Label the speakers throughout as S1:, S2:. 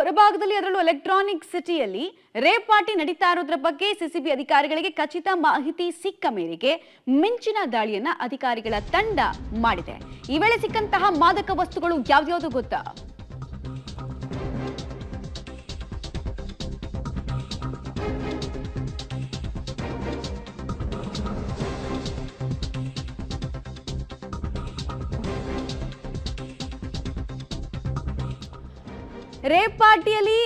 S1: ಹೊರಭಾಗದಲ್ಲಿ ಅದರಲ್ಲೂ ಎಲೆಕ್ಟ್ರಾನಿಕ್ ಸಿಟಿಯಲ್ಲಿ ರೇಪ್ ಪಾರ್ಟಿ ನಡೀತಾ ಇರೋದ್ರ ಬಗ್ಗೆ ಸಿಸಿಬಿ ಅಧಿಕಾರಿಗಳಿಗೆ ಖಚಿತ ಮಾಹಿತಿ ಸಿಕ್ಕ ಮೇರೆಗೆ ಮಿಂಚಿನ ದಾಳಿಯನ್ನ ಅಧಿಕಾರಿಗಳ ತಂಡ ಮಾಡಿದೆ. ಈ ವೇಳೆ ಸಿಕ್ಕಂತಹ ಮಾದಕ ವಸ್ತುಗಳು ಯಾವ್ಯಾವುದು ಗೊತ್ತಾ? ರೇಪ್ ಪಾರ್ಟಿಯಲ್ಲಿ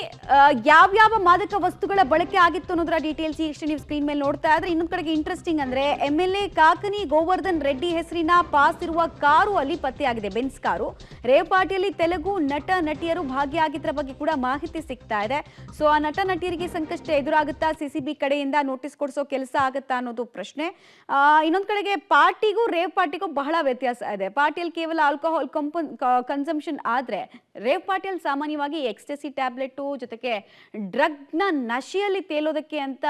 S1: ಯಾವ್ಯಾವ ಮಾದಕ ವಸ್ತುಗಳ ಬಳಕೆ ಆಗಿತ್ತು ಅನ್ನೋದರ ಡೀಟೇಲ್ಸ್ ಇಷ್ಟು ನೀವು ಸ್ಕ್ರೀನ್ ಮೇಲೆ ನೋಡ್ತಾ ಇದ್ರೆ. ಇನ್ನೊಂದು ಕಡೆಗೆ ಇಂಟ್ರೆಸ್ಟಿಂಗ್ ಅಂದ್ರೆ MLA ಕಾಕನಿ ಗೋವರ್ಧನ್ ರೆಡ್ಡಿ ಹೆಸರಿನ ಪಾಸ್ ಇರುವ ಕಾರು ಅಲ್ಲಿ ಪತ್ತೆಯಾಗಿದೆ, ಬೆನ್ಸ್ ಕಾರು. ರೇಪ್ ಪಾರ್ಟಿಯಲ್ಲಿ ತೆಲುಗು ನಟ ನಟಿಯರು ಭಾಗಿಯಾಗಿದ್ದರ ಬಗ್ಗೆ ಕೂಡ ಮಾಹಿತಿ ಸಿಗ್ತಾ ಇದೆ. ಸೊ ಆ ನಟ ನಟಿಯರಿಗೆ ಸಂಕಷ್ಟ ಎದುರಾಗುತ್ತಾ, ಸಿಸಿಬಿ ಕಡೆಯಿಂದ ನೋಟಿಸ್ ಕೊಡಿಸೋ ಕೆಲಸ ಆಗುತ್ತಾ ಅನ್ನೋದು ಪ್ರಶ್ನೆ. ಇನ್ನೊಂದು ಕಡೆಗೆ ಪಾರ್ಟಿಗೂ ರೇಪ್ ಪಾರ್ಟಿಗೂ ಬಹಳ ವ್ಯತ್ಯಾಸ ಇದೆ. ಪಾರ್ಟಿಯಲ್ಲಿ ಕೇವಲ ಆಲ್ಕೋಹಾಲ್ ಕನ್ಸಂಪ್ಷನ್ ಆದ್ರೆ ರೇಪ್ ಪಾರ್ಟಿಯಲ್ಲಿ ಸಾಮಾನ್ಯವಾಗಿ ಎಕ್ಸ್ಟಸಿ ಟ್ಯಾಬ್ಲೆಟ್ ಜೊತೆಗೆ ಡ್ರಗ್ನ ನಶೆಯಲ್ಲಿ ತೇಲೋದಕ್ಕೆ ಅಂತ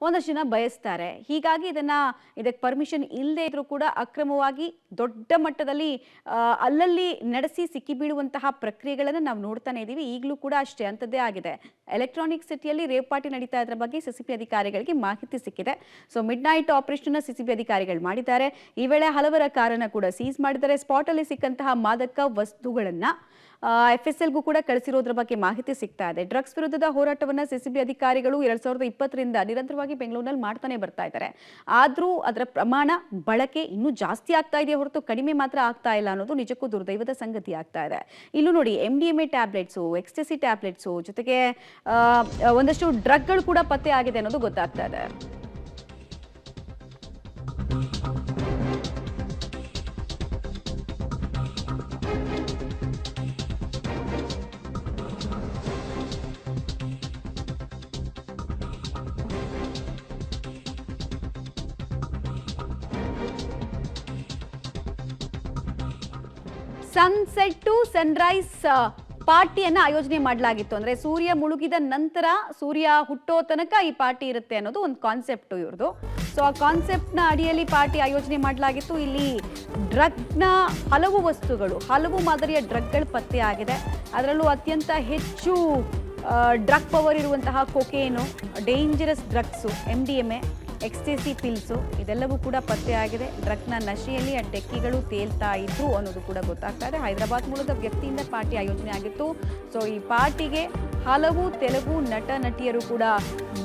S1: ಒಂದಷ್ಟು ಜನ ಬಯಸ್ತಾರೆ. ಹೀಗಾಗಿ ಇದಕ್ಕೆ ಪರ್ಮಿಷನ್ ಇಲ್ಲದೆ ಇದ್ರೂ ಕೂಡ ಅಕ್ರಮವಾಗಿ ದೊಡ್ಡ ಮಟ್ಟದಲ್ಲಿ ಅಲ್ಲಲ್ಲಿ ನಡೆಸಿ ಸಿಕ್ಕಿ ಬೀಳುವಂತಹ ಪ್ರಕ್ರಿಯೆಗಳನ್ನು ನಾವು ನೋಡ್ತಾನೆ ಇದ್ದೀವಿ. ಈಗಲೂ ಕೂಡ ಅಷ್ಟೇ ಅಂತದ್ದೇ ಆಗಿದೆ. ಎಲೆಕ್ಟ್ರಾನಿಕ್ ಸಿಟಿಯಲ್ಲಿ ರೇಪ್ ಪಾರ್ಟಿ ನಡೀತಾ ಇದ್ರ ಬಗ್ಗೆ ಸಿಸಿಬಿ ಅಧಿಕಾರಿಗಳಿಗೆ ಮಾಹಿತಿ ಸಿಕ್ಕಿದೆ. So mid night operation CCB ಅಧಿಕಾರಿಗಳು ಮಾಡಿದ್ದಾರೆ. ಈ ವೇಳೆ ಹಲವರ ಕಾರನ್ನ ಕೂಡ ಸೀಸ್ ಮಾಡಿದ್ದಾರೆ. ಸ್ಪಾಟ್ ಅಲ್ಲಿ ಸಿಕ್ಕಂತಹ ಮಾದಕ ವಸ್ತುಗಳನ್ನ FSLಗೂ ಕೂಡ ಕಳಿಸಿರೋದ್ರ ಬಗ್ಗೆ ಮಾಹಿತಿ ಸಿಗ್ತಾ ಇದೆ. ಡ್ರಗ್ಸ್ ವಿರುದ್ಧದ ಹೋರಾಟವನ್ನ ಸಿಸಿಬಿ ಅಧಿಕಾರಿಗಳು 2020ರಿಂದ ನಿರಂತರವಾಗಿ ಬೆಂಗಳೂರಿನಲ್ಲಿ ಮಾಡ್ತಾನೆ ಬರ್ತಾ ಇದ್ದಾರೆ. ಆದ್ರೂ ಅದರ ಪ್ರಮಾಣ ಬಳಕೆ ಇನ್ನೂ ಜಾಸ್ತಿ ಆಗ್ತಾ ಇದೆ ಹೊರತು ಕಡಿಮೆ ಮಾತ್ರ ಆಗ್ತಾ ಇಲ್ಲ ಅನ್ನೋದು ನಿಜಕ್ಕೂ ದುರ್ದೈವದ ಸಂಗತಿ ಆಗ್ತಾ ಇದೆ. ಇಲ್ಲೂ ನೋಡಿ MDMA ಟ್ಯಾಬ್ಲೆಟ್ಸು, ಎಕ್ಸ್ಟಸಿ ಟ್ಯಾಬ್ಲೆಟ್ಸು ಜೊತೆಗೆ ಒಂದಷ್ಟು ಡ್ರಗ್ಗಳು ಕೂಡ ಪತ್ತೆ ಆಗಿದೆ ಅನ್ನೋದು ಗೊತ್ತಾಗ್ತಾ ಇದೆ. ಸನ್ಸೆಟ್ ಟು ಸನ್ರೈಸ್ ಪಾರ್ಟಿಯನ್ನ ಆಯೋಜನೆ ಮಾಡಲಾಗಿತ್ತು. ಅಂದ್ರೆ ಸೂರ್ಯ ಮುಳುಗಿದ ನಂತರ ಸೂರ್ಯ ಹುಟ್ಟೋ ತನಕ ಈ ಪಾರ್ಟಿ ಇರುತ್ತೆ ಅನ್ನೋದು ಒಂದು ಕಾನ್ಸೆಪ್ಟ್ ಇವ್ರದ್ದು. ಸೊ ಆ ಕಾನ್ಸೆಪ್ಟ್ ನ ಅಡಿಯಲ್ಲಿ ಪಾರ್ಟಿ ಆಯೋಜನೆ ಮಾಡಲಾಗಿತ್ತು. ಇಲ್ಲಿ ಡ್ರಗ್ನ ಹಲವು ವಸ್ತುಗಳು, ಹಲವು ಮಾದರಿಯ ಡ್ರಗ್ಗಳು ಪತ್ತೆ ಆಗಿದೆ. ಅದರಲ್ಲೂ ಅತ್ಯಂತ ಹೆಚ್ಚು ಡ್ರಗ್ ಪವರ್ ಇರುವಂತಹ cocaine, dangerous drugs, MDMA, ecstasy pills ಇದೆಲ್ಲವೂ ಕೂಡ ಪತ್ತೆ ಆಗಿದೆ. ಡ್ರಗ್ನ ನಶೆಯಲ್ಲಿ ಆ ಟೆಕ್ಕಿಗಳು ತೇಲ್ತಾ ಇದ್ರು ಅನ್ನೋದು ಕೂಡ ಗೊತ್ತಾಗ್ತಾ ಇದೆ. ಹೈದರಾಬಾದ್ ಮೂಲದ ವ್ಯಕ್ತಿಯಿಂದ ಪಾರ್ಟಿ ಆಯೋಜನೆ ಆಗಿತ್ತು. ಸೊ ಈ ಪಾರ್ಟಿಗೆ ಹಲವು ತೆಲುಗು ನಟ ನಟಿಯರು ಕೂಡ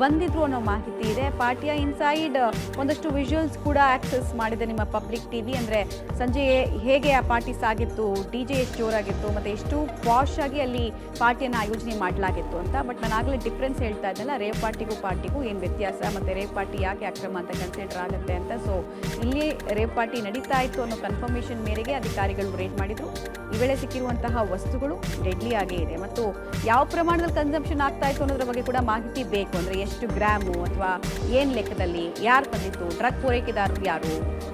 S1: ಬಂದಿದ್ರು ಅನ್ನೋ ಮಾಹಿತಿ ಇದೆ. ಪಾರ್ಟಿಯ ಇನ್ಸೈಡ್ ಒಂದಷ್ಟು ವಿಜುವಲ್ಸ್ ಕೂಡ ಆಕ್ಸೆಸ್ ಮಾಡಿದೆ ನಿಮ್ಮ ಪಬ್ಲಿಕ್ ಟಿವಿ. ಅಂದ್ರೆ ಸಂಜೆ ಹೇಗೆ ಆ ಪಾರ್ಟಿ ಸಾಗಿತ್ತು, DJ ಎಷ್ಟು ಜೋರಾಗಿತ್ತು, ಮತ್ತೆ ಎಷ್ಟು ಪಾಶ್ ಆಗಿ ಅಲ್ಲಿ ಪಾರ್ಟಿಯನ್ನು ಆಯೋಜನೆ ಮಾಡಲಾಗಿತ್ತು ಅಂತ. ಬಟ್ ನಾನು ಆಗಲೇ ಡಿಫ್ರೆನ್ಸ್ ಹೇಳ್ತಾ ಇದ್ದಲ್ಲ, ರೇಪ್ ಪಾರ್ಟಿಗೂ ಏನು ವ್ಯತ್ಯಾಸ, ಮತ್ತೆ ರೇಪ್ ಪಾರ್ಟಿ ಯಾಕೆ ಅಕ್ರಮ ಅಂತ ಕನ್ಸಿಡರ್ ಆಗುತ್ತೆ ಅಂತ. ಸೊ ಇಲ್ಲಿ ರೇಪ್ ಪಾರ್ಟಿ ನಡೀತಾ ಇತ್ತು ಅನ್ನೋ ಕನ್ಫರ್ಮೇಷನ್ ಮೇರೆಗೆ ಅಧಿಕಾರಿಗಳು ರೇಡ್ ಮಾಡಿದ್ರು. ಈ ವೇಳೆ ಸಿಕ್ಕಿರುವಂತಹ ವಸ್ತುಗಳು ಡೆಡ್ಲಿ ಆಗೇ ಇದೆ ಮತ್ತು ಯಾವ ಪ್ರಮಾಣದಲ್ಲಿ ಕನ್ಸಂಪ್ಷನ್ ಆಗ್ತಾ ಇತ್ತು ಅನ್ನೋದ್ರ ಬಗ್ಗೆ ಕೂಡ ಮಾಹಿತಿ ಬೇಕು. ಅಂದ್ರೆ ಎಷ್ಟು ಗ್ರಾಮು ಅಥವಾ ಏನ್ ಲೆಕ್ಕದಲ್ಲಿ, ಯಾರು ತಂದಿತ್ತು, ಡ್ರಗ್ ಪೂರೈಕೆದಾರರು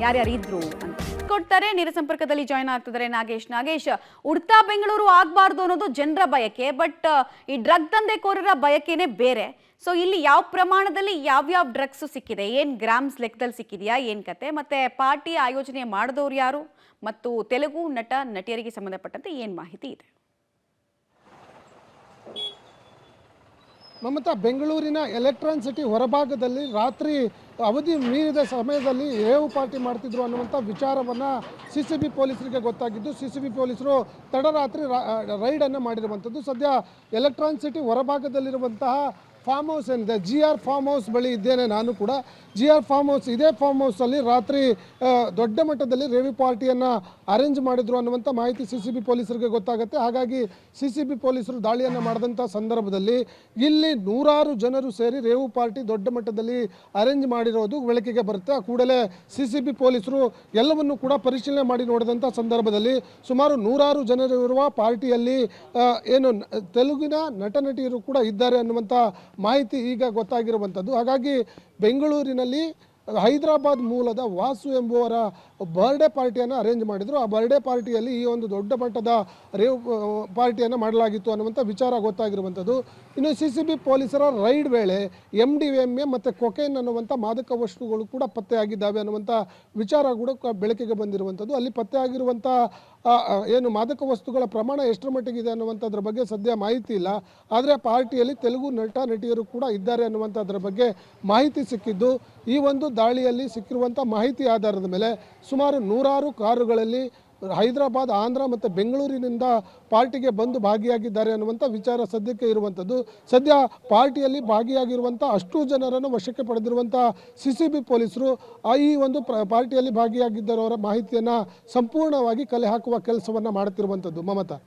S1: ಯಾರ್ಯಾರು ಇದ್ರು ಅಂತ ಕೊಡ್ತಾರೆ. ನೇರ ಸಂಪರ್ಕದಲ್ಲಿ ಜಾಯ್ನ್ ಆಗ್ತಿದ್ದಾರೆ ನಾಗೇಶ್. ಉಡ್ತಾ ಬೆಂಗಳೂರು ಆಗ್ಬಾರ್ದು ಅನ್ನೋದು ಜನರ ಬಯಕೆ, ಬಟ್ ಈ ಡ್ರಗ್ ದಂಧೆಕೋರರ ಬಯಕೆನೇ ಬೇರೆ. ಸೊ ಇಲ್ಲಿ ಯಾವ ಪ್ರಮಾಣದಲ್ಲಿ ಯಾವ್ಯಾವ ಡ್ರಗ್ಸ್ ಸಿಕ್ಕಿದೆ, ಏನ್ ಗ್ರಾಮ್ಸ್ ಲೆಕ್ಕದಲ್ಲಿ ಸಿಕ್ಕಿದೆಯಾ, ಏನ್ ಕತೆ, ಮತ್ತೆ ಪಾರ್ಟಿ ಆಯೋಜನೆ ಮಾಡಿದವರು ಯಾರು ಮತ್ತು ತೆಲುಗು ನಟ ನಟಿಯರಿಗೆ ಸಂಬಂಧಪಟ್ಟಂತೆ ಏನ್ ಮಾಹಿತಿ ಇದೆ?
S2: ಮಮತಾ, ಬೆಂಗಳೂರಿನ ಎಲೆಕ್ಟ್ರಾನ್ ಸಿಟಿ ಹೊರಭಾಗದಲ್ಲಿ ರಾತ್ರಿ ಅವಧಿ ಮೀರಿದ ಸಮಯದಲ್ಲಿ ರೇವು ಪಾರ್ಟಿ ಮಾಡ್ತಿದ್ರು ಅನ್ನುವಂಥ ವಿಚಾರವನ್ನು ಸಿಸಿಬಿ ಪೊಲೀಸರಿಗೆ ಗೊತ್ತಾಗಿದ್ದು ಸಿಸಿಬಿ ಪೊಲೀಸರು ತಡರಾತ್ರಿ ರೈಡನ್ನು ಮಾಡಿರುವಂಥದ್ದು. ಸದ್ಯ ಎಲೆಕ್ಟ್ರಾನ್ ಸಿಟಿ ಹೊರಭಾಗದಲ್ಲಿರುವಂತಹ ಫಾರ್ಮ್ ಹೌಸ್ ಏನಿದೆ, GR ಫಾರ್ಮ್ ಹೌಸ್ ಬಳಿ ಇದ್ದೇನೆ ನಾನು ಕೂಡ. GR ಫಾರ್ಮ್ ಹೌಸ್, ಇದೇ ಫಾರ್ಮ್ ಹೌಸಲ್ಲಿ ರಾತ್ರಿ ದೊಡ್ಡ ಮಟ್ಟದಲ್ಲಿ ರೇವಿ ಪಾರ್ಟಿಯನ್ನು ಅರೇಂಜ್ ಮಾಡಿದ್ರು ಅನ್ನುವಂಥ ಮಾಹಿತಿ ಸಿಸಿಬಿ ಪೊಲೀಸರಿಗೆ ಗೊತ್ತಾಗುತ್ತೆ. ಹಾಗಾಗಿ ಸಿಸಿಬಿ ಪೊಲೀಸರು ದಾಳಿಯನ್ನು ಮಾಡಿದಂಥ ಸಂದರ್ಭದಲ್ಲಿ ಇಲ್ಲಿ ನೂರಾರು ಜನರು ಸೇರಿ ರೇವು ಪಾರ್ಟಿ ದೊಡ್ಡ ಮಟ್ಟದಲ್ಲಿ ಅರೇಂಜ್ ಮಾಡಿರೋದು ಬೆಳಕಿಗೆ ಬರುತ್ತೆ. ಆ ಕೂಡಲೇ ಸಿಸಿಬಿ ಪೊಲೀಸರು ಎಲ್ಲವನ್ನು ಕೂಡ ಪರಿಶೀಲನೆ ಮಾಡಿ ನೋಡಿದಂಥ ಸಂದರ್ಭದಲ್ಲಿ ಸುಮಾರು ನೂರಾರು ಜನರಿರುವ ಪಾರ್ಟಿಯಲ್ಲಿ ಏನು ತೆಲುಗಿನ ನಟ ನಟಿಯರು ಕೂಡ ಇದ್ದಾರೆ ಅನ್ನುವಂಥ ಮಾಹಿತಿ ಈಗ ಗೊತ್ತಾಗಿರುವಂಥದ್ದು. ಹಾಗಾಗಿ ಬೆಂಗಳೂರಿನಲ್ಲಿ ಹೈದರಾಬಾದ್ ಮೂಲದ ವಾಸು ಎಂಬುವರ ಬರ್ಡೇ ಪಾರ್ಟಿಯನ್ನು ಅರೇಂಜ್ ಮಾಡಿದರು. ಆ ಬರ್ಡೇ ಪಾರ್ಟಿಯಲ್ಲಿ ಈ ಒಂದು ದೊಡ್ಡ ಮಟ್ಟದ ರೇವ್ ಪಾರ್ಟಿಯನ್ನು ಮಾಡಲಾಗಿತ್ತು ಅನ್ನುವಂಥ ವಿಚಾರ ಗೊತ್ತಾಗಿರುವಂಥದ್ದು. ಇನ್ನು CCB ಪೊಲೀಸರ ರೈಡ್ ವೇಳೆ MDMA ಮತ್ತು ಕೊಕೈನ್ ಅನ್ನುವಂಥ ಮಾದಕ ವಸ್ತುಗಳು ಕೂಡ ಪತ್ತೆಯಾಗಿದ್ದಾವೆ ಅನ್ನುವಂಥ ವಿಚಾರ ಕೂಡ ಬೆಳಕಿಗೆ ಬಂದಿರುವಂಥದ್ದು. ಅಲ್ಲಿ ಪತ್ತೆಯಾಗಿರುವಂಥ ಏನು ಮಾದಕ ವಸ್ತುಗಳ ಪ್ರಮಾಣ ಎಷ್ಟರ ಮಟ್ಟಿಗಿದೆ ಅನ್ನುವಂಥದ್ರ ಬಗ್ಗೆ ಸದ್ಯ ಮಾಹಿತಿ ಇಲ್ಲ. ಆದರೆ ಪಾರ್ಟಿಯಲ್ಲಿ ತೆಲುಗು ನಟ ನಟಿಯರು ಕೂಡ ಇದ್ದಾರೆ ಅನ್ನುವಂಥದ್ರ ಬಗ್ಗೆ ಮಾಹಿತಿ ಸಿಕ್ಕಿದ್ದು. ಈ ಒಂದು ದಾಳಿಯಲ್ಲಿ ಸಿಕ್ಕಿರುವಂಥ ಮಾಹಿತಿ ಆಧಾರದ ಮೇಲೆ ಸುಮಾರು 100 ಕಾರುಗಳಲ್ಲಿ ಹೈದರಾಬಾದ್, ಆಂಧ್ರ ಮತ್ತು ಬೆಂಗಳೂರಿನಿಂದ ಪಾರ್ಟಿಗೆ ಬಂದು ಭಾಗಿಯಾಗಿದ್ದಾರೆ ಅನ್ನುವಂಥ ವಿಚಾರ ಸದ್ಯಕ್ಕೆ ಇರುವಂಥದ್ದು. ಸದ್ಯ ಪಾರ್ಟಿಯಲ್ಲಿ ಭಾಗಿಯಾಗಿರುವಂಥ ಅಷ್ಟು ಜನರನ್ನು ವಶಕ್ಕೆ ಪಡೆದಿರುವಂಥ CCB ಪೊಲೀಸರು ಈ ಒಂದು ಪಾರ್ಟಿಯಲ್ಲಿ ಭಾಗಿಯಾಗಿದ್ದವರ ಮಾಹಿತಿಯನ್ನು ಸಂಪೂರ್ಣವಾಗಿ ಕಲೆ ಹಾಕುವ ಕೆಲಸವನ್ನು ಮಾಡುತ್ತಿರುವಂಥದ್ದು. ಮಮತಾ.